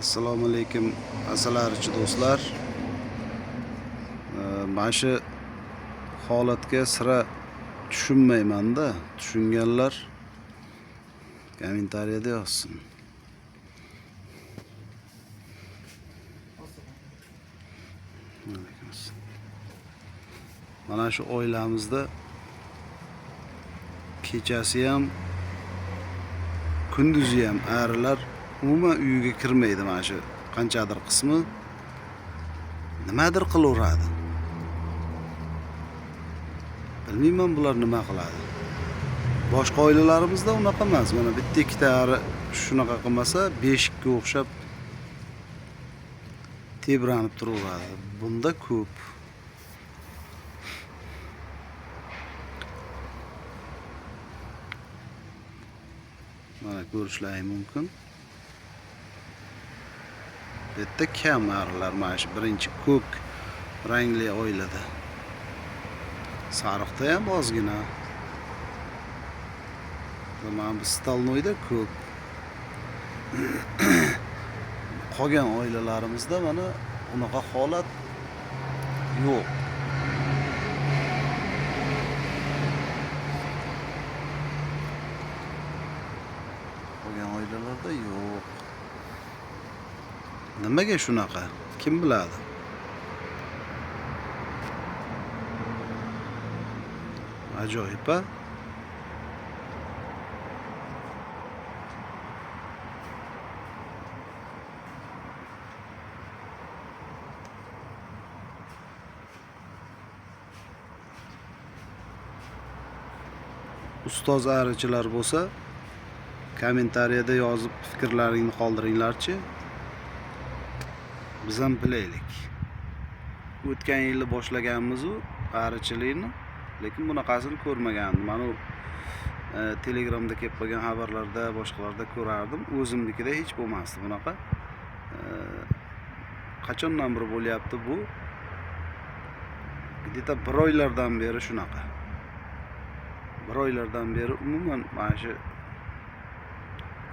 Assalomu alaykum asalarichi do'stlar. Mana shu holatga sira tushunmayman-da. Tushunganlar kommentariyada yozsin. Mana shu oilamizda kechasi ham, kunduzi ham arilar umuman uyiga kirmaydi. Mana shu qanchadir qismi nimadir qilaveradi. Bilmayman bular nima qiladi. Boshqa oilalarimizda unaqa emas. Mana bitta ikkita ari shunaqa qilmasa, beshikka o'xshab tebranib turaveradi. Bunda ko'p. Mana ko'rishlaring mumkin. Bitta kam arilar mana shu birinchi ko'k rangli oilada. Sariqda ham ozgina. Mana bu Stalnoyda ko'p. Qolgan oilalarimizda mana unaqa holat yo'q. Qolgan oilalarda yo'q. Nimaga shunaqa? Kim biladi? Ajoyib-a? Ustoz arichilar bo'lsa, kommentariyada yozib fikrlaringni qoldiringlarchi. Biz ham bilaylik. O'tgan yili boshlaganmiz-u arichilikni, lekin bunaqasini ko'rmagandim. Mana Telegramda kelib qolgan xabarlarda, boshqalarda ko'rardim. O'zimnikida hech bo'lmasdi bunaqa. Qachondan beri bo'lyapti bu? Где-то bir oylardan beri shunaqa. Bir oylardan beri umuman mana shu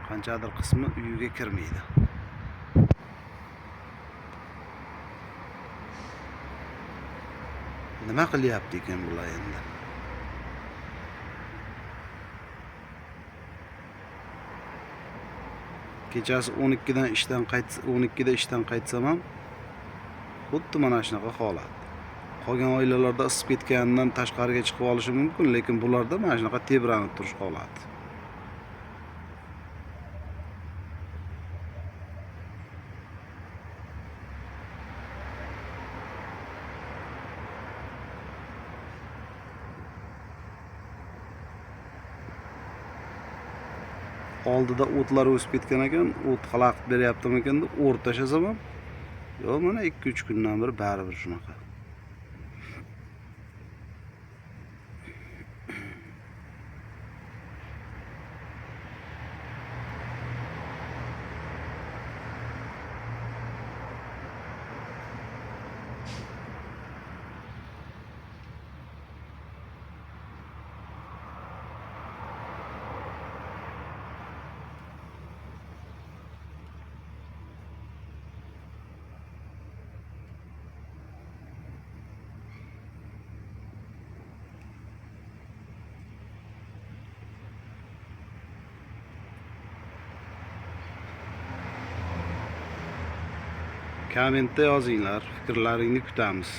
qanchadir qismi uyiga kirmaydi. Nima qilyapti ekan bular endi? Kechasi 12da ishdan qaytsam ham xuddi mana shunaqa holat. Qolgan oilalarda isib ketganidan tashqariga chiqib olishi mumkin, lekin bularda mana shunaqa tebranib turish holati. Oldida o'tlar o'sib ketgan ekan, o't xalaqit beryaptimi ekan deb o'rtashasam ham, yo'q, mana 2-3 kundan beri baribir shunaqa. Kommentda yozinglar, fikrlaringni kutamiz.